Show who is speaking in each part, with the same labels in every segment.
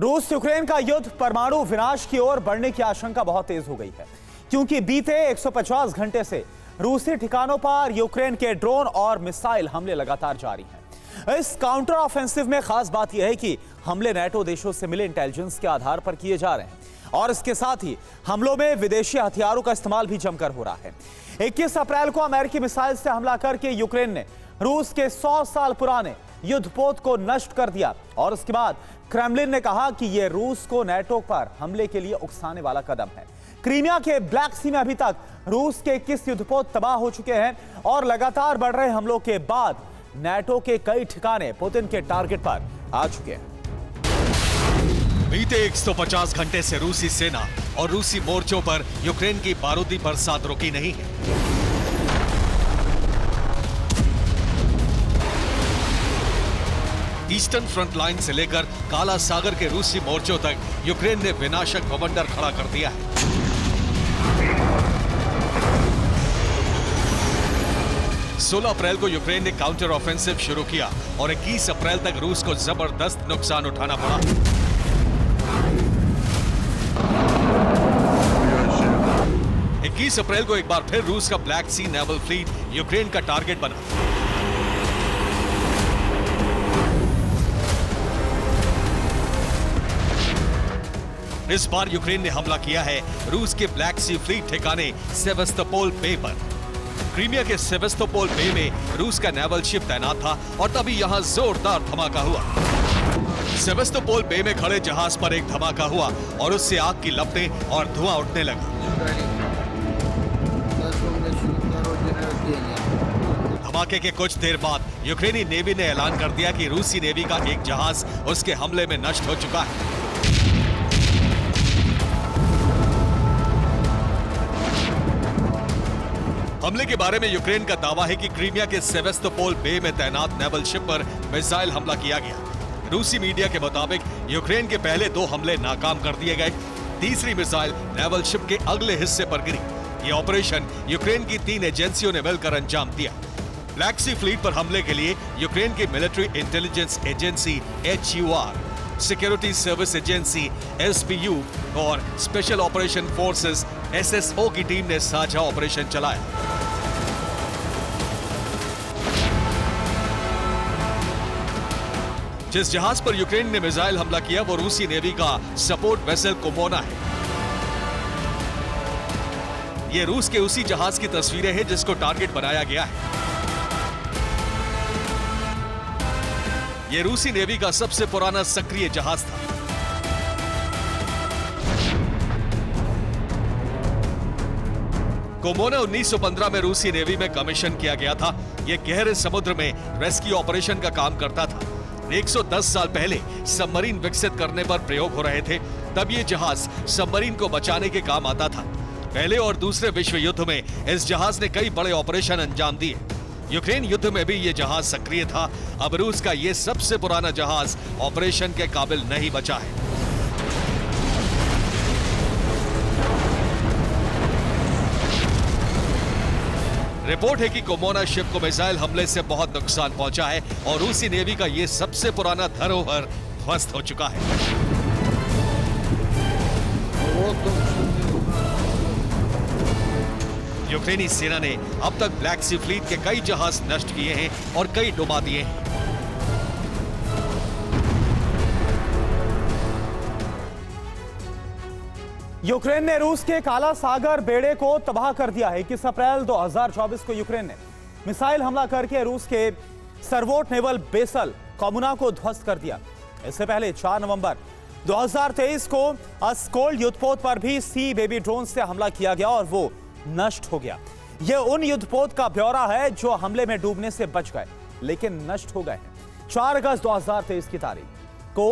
Speaker 1: रूस यूक्रेन का युद्ध परमाणु विनाश की ओर बढ़ने की आशंका बहुत तेज हो गई है, क्योंकि बीते 150 घंटे से रूसी ठिकानों पर यूक्रेन के ड्रोन और मिसाइल हमले लगातार जारी हैं। इस काउंटर ऑफेंसिव में खास बात यह है कि हमले नेटो देशों से मिले इंटेलिजेंस के आधार पर किए जा रहे हैं और इसके साथ ही हमलों में विदेशी हथियारों का इस्तेमाल भी जमकर हो रहा है। 21 अप्रैल को अमेरिकी मिसाइल से हमला करके यूक्रेन ने रूस के 100 साल पुराने युद्धपोत को नष्ट कर दिया और उसके बाद क्रेमलिन ने कहा कि यह रूस को नेटो पर हमले के लिए उकसाने वाला कदम है। क्रीमिया के ब्लैक सी में अभी तक रूस के 21 युद्धपोत तबाह हो चुके हैं और लगातार बढ़ रहे हमलों के बाद नेटो के कई ठिकाने पुतिन के टारगेट पर आ चुके हैं।
Speaker 2: बीते 150 घंटे से रूसी सेना और रूसी मोर्चों पर यूक्रेन की बारूदी बरसात रुकी नहीं है। ईस्टर्न फ्रंट लाइन से लेकर काला सागर के रूसी मोर्चों तक यूक्रेन ने विनाशक बवंडर खड़ा कर दिया है। सोलह अप्रैल को यूक्रेन ने काउंटर ऑफेंसिव शुरू किया और 21 अप्रैल तक रूस को जबरदस्त नुकसान उठाना पड़ा। अप्रैल को एक बार फिर रूस का ब्लैक सी नेवल फ्लीट यूक्रेन का टारगेट बना। इस बार यूक्रेन ने हमला किया है रूस के ब्लैक सी फ्लीट ठिकाने सेवास्तोपोल बे पर। क्रीमिया के सेवास्तोपोल बे में रूस का नेवल शिप तैनात था और तभी यहां जोरदार धमाका हुआ। सेवास्तोपोल बे में खड़े जहाज पर एक धमाका हुआ और उससे आग की लपटें और धुआं उठने लगा। धमाके के कुछ देर बाद यूक्रेनी नेवी ने ऐलान कर दिया कि रूसी नेवी का एक जहाज उसके हमले में नष्ट हो चुका है। हमले के बारे में यूक्रेन का दावा है कि क्रीमिया के सेवास्तोपोल बे में तैनात नेवल शिप पर मिसाइल हमला किया गया। रूसी मीडिया के मुताबिक यूक्रेन के पहले 2 हमले नाकाम कर दिए गए। तीसरी मिसाइल नेवल शिप के अगले हिस्से पर गिरी। यह ऑपरेशन यूक्रेन की 3 एजेंसियों ने मिलकर अंजाम दिया। ब्लैक सी फ्लीट पर हमले के लिए यूक्रेन की military intelligence agency HUR, security service agency SBU और स्पेशल ऑपरेशन फोर्सेस SSO की टीम ने साझा ऑपरेशन चलाया। जिस जहाज पर यूक्रेन ने मिसाइल हमला किया वो रूसी नेवी का सपोर्ट वेसल कोमोना है। ये रूस के उसी जहाज की तस्वीरें हैं जिसको टारगेट बनाया गया है। ये रूसी नेवी का सबसे पुराना सक्रिय जहाज था। कोमोना 1915 में रूसी नेवी में कमीशन किया गया था। यह गहरे समुद्र में रेस्क्यू ऑपरेशन का काम करता था। 110 साल पहले सबमरीन विकसित करने पर प्रयोग हो रहे थे, तब यह जहाज सबमरीन को बचाने के काम आता था। पहले और दूसरे विश्व युद्ध में इस जहाज ने कई बड़े ऑपरेशन अंजाम दिए। यूक्रेन युद्ध में भी यह जहाज सक्रिय था। अब रूस का यह सबसे पुराना जहाज ऑपरेशन के काबिल नहीं बचा है। रिपोर्ट है कि कोमोना शिप को मिसाइल हमले से बहुत नुकसान पहुंचा है और रूसी नेवी का यह सबसे पुराना धरोहर ध्वस्त हो चुका है। यूक्रेनी सेना ने अब तक ब्लैक सी फ्लीट के कई जहाज नष्ट किए हैं और कई डुबा दिए हैं।
Speaker 1: यूक्रेन ने रूस के काला सागर बेड़े को तबाह कर दिया है। 21 अप्रैल 2024 को यूक्रेन ने मिसाइल हमला करके रूस के सर्वोट नेवल बेसल कोमोना को ध्वस्त कर दिया। इससे पहले 4 नवंबर 2023 को अस्कोल्ड युद्धपोत पर भी सी बेबी ड्रोन से हमला किया गया और वो नष्ट हो गया। यह उन युद्धपोत का ब्यौरा है जो हमले में डूबने से बच गए लेकिन नष्ट हो गए हैं। 4 अगस्त 2023 की तारीख को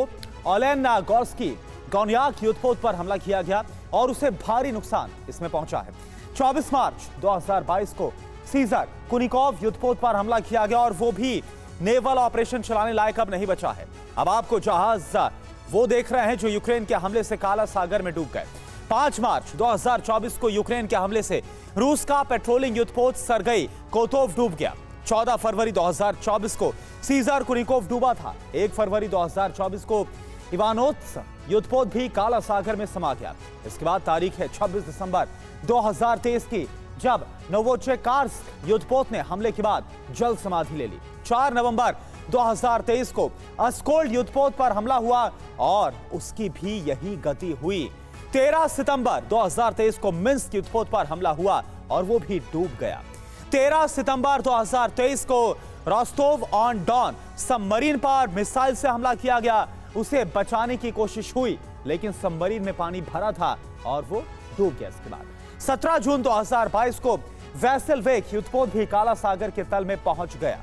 Speaker 1: ओलेन गोर्स्की गोनियाक युद्धपोत पर हमला किया गया और उसे भारी नुकसान इसमें पहुंचा है। 24 मार्च 2022 को सीजर कुनिकोव युद्धपोत पर हमला किया गया और वो भी नेवल ऑपरेशन चलाने लायक अब नहीं बचा है। अब आपको जहाज वो देख रहे हैं जो यूक्रेन के हमले से काला सागर में डूब गए। 5 मार्च 2024 को यूक्रेन के हमले से रूस का पेट्रोलिंग युद्धपोत सरगई कोतोव डूब गया। 14 फरवरी 2024 को सीजर कुनिकोव डूबा था। 1 फरवरी 2024 को इवानोत्स युद्धपोत भी काला सागर में समा गया। इसके बाद तारीख है 26 दिसंबर 2023 की, जब नोवोचेकार्स्क युद्धपोत ने हमले के बाद जल समाधि ले ली। 4 नवंबर 2023 को अस्कोल्ड युद्धपोत पर हमला हुआ और उसकी भी यही गति हुई। 13 सितंबर 2023 को मिन्स्क युद्धपोत पर हमला हुआ और वो भी डूब गया। 13 सितंबर 2023 को रोस्टोव ऑन डॉन सबमरीन पर मिसाइल से हमला किया गया। उसे बचाने की कोशिश हुई, लेकिन सबमरीन में पानी भरा था और वो डूब गया। इसके बाद 17 जून 2022 को वैसलवेक युद्धपोत भी काला सागर के तल में पहुंच गया।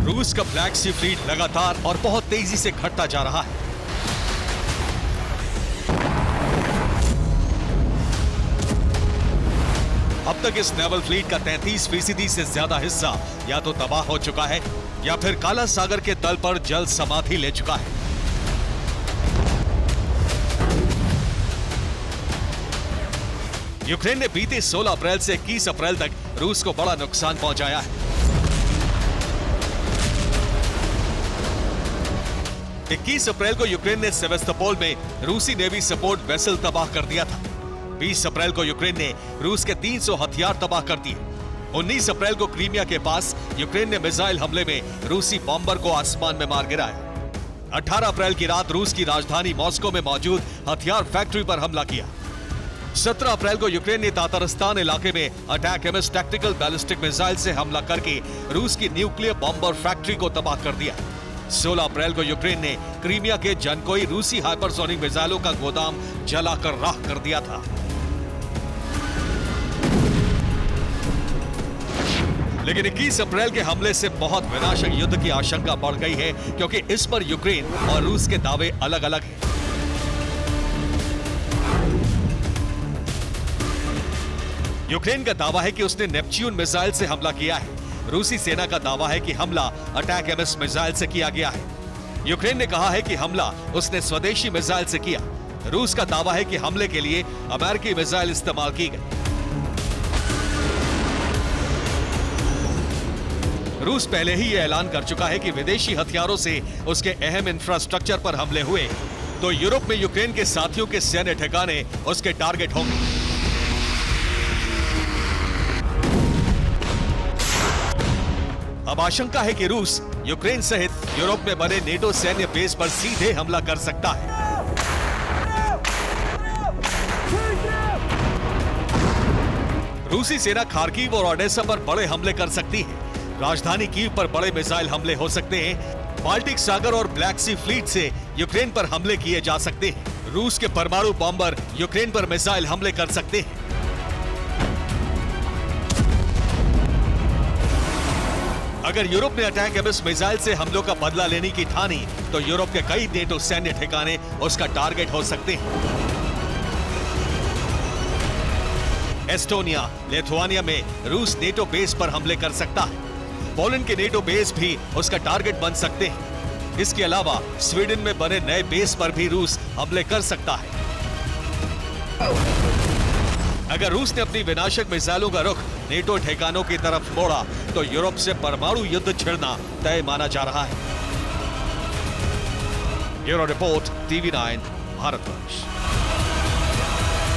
Speaker 2: रूस का ब्लैक सी फ्लीट लगातार और बहुत तेजी से घटता जा रहा है। अब तक इस नेवल फ्लीट का 33% से ज्यादा हिस्सा या तो तबाह हो चुका है या फिर काला सागर के तल पर जल समाधि ले चुका है। यूक्रेन ने बीते 16 अप्रैल से 21 अप्रैल तक रूस को बड़ा नुकसान पहुंचाया है। 21 अप्रैल को यूक्रेन ने सेवेस्तोपोल में रूसी नेवी सपोर्ट वेसल तबाह कर दिया था। 20 अप्रैल को यूक्रेन ने रूस के 300 हथियार तबाह कर दिए। 19 अप्रैल को क्रीमिया के पास यूक्रेन ने मिसाइल हमले में रूसी बॉम्बर को आसमान में मार गिराया। 18 अप्रैल की रात रूस की राजधानी मॉस्को में मौजूद हथियार फैक्ट्री पर हमला किया। 17 अप्रैल को यूक्रेन ने तातारिस्तान इलाके में attack MS tactical ballistic missile से हमला करके रूस की न्यूक्लियर बॉम्बर फैक्ट्री को तबाह कर दिया। 16 अप्रैल को यूक्रेन ने क्रीमिया के जनकोई रूसी हाइपरसोनिक मिसाइलों का गोदाम जलाकर राख कर दिया था। लेकिन 21 अप्रैल के हमले से बहुत विनाशक युद्ध की आशंका बढ़ गई है, क्योंकि इस पर यूक्रेन और रूस के दावे अलग अलग हैं। यूक्रेन का दावा है कि उसने नेपच्यून मिसाइल से हमला किया है। रूसी सेना का दावा है कि हमला अटैक एमएस मिसाइल से किया गया है। यूक्रेन ने कहा है कि हमला उसने स्वदेशी मिसाइल से किया। रूस का दावा है कि हमले के लिए अमेरिकी मिसाइल इस्तेमाल की गई। रूस पहले ही यह ऐलान कर चुका है कि विदेशी हथियारों से उसके अहम इंफ्रास्ट्रक्चर पर हमले हुए तो यूरोप में यूक्रेन के साथियों के सैन्य ठिकाने उसके टारगेट होंगे। अब आशंका है कि रूस यूक्रेन सहित यूरोप में बने नेटो सैन्य बेस पर सीधे हमला कर सकता है। रूसी सेना खार्किव और ओडेसा पर बड़े हमले कर सकती है। राजधानी कीव पर बड़े मिसाइल हमले हो सकते हैं। बाल्टिक सागर और ब्लैक सी फ्लीट से यूक्रेन पर हमले किए जा सकते हैं। रूस के परमाणु बॉम्बर यूक्रेन पर मिसाइल हमले कर सकते हैं। अगर यूरोप ने अटैक एमएस मिसाइल से हमलों का बदला लेने की ठानी तो यूरोप के कई नेटो सैन्य ठिकाने उसका टारगेट हो सकते हैं। एस्टोनिया, लिथुआनिया में रूस नेटो बेस पर हमले कर सकता है। पोलैंड के नेटो बेस भी उसका टारगेट बन सकते हैं। इसके अलावा स्वीडन में बने नए बेस पर भी रूस हमले कर सकता है। अगर रूस ने अपनी विनाशक मिसाइलों का रुख नेटो ठिकानों की तरफ मोड़ा तो यूरोप से परमाणु युद्ध छिड़ना तय माना जा रहा है। Bureau report, TV9, Bharatvarsh.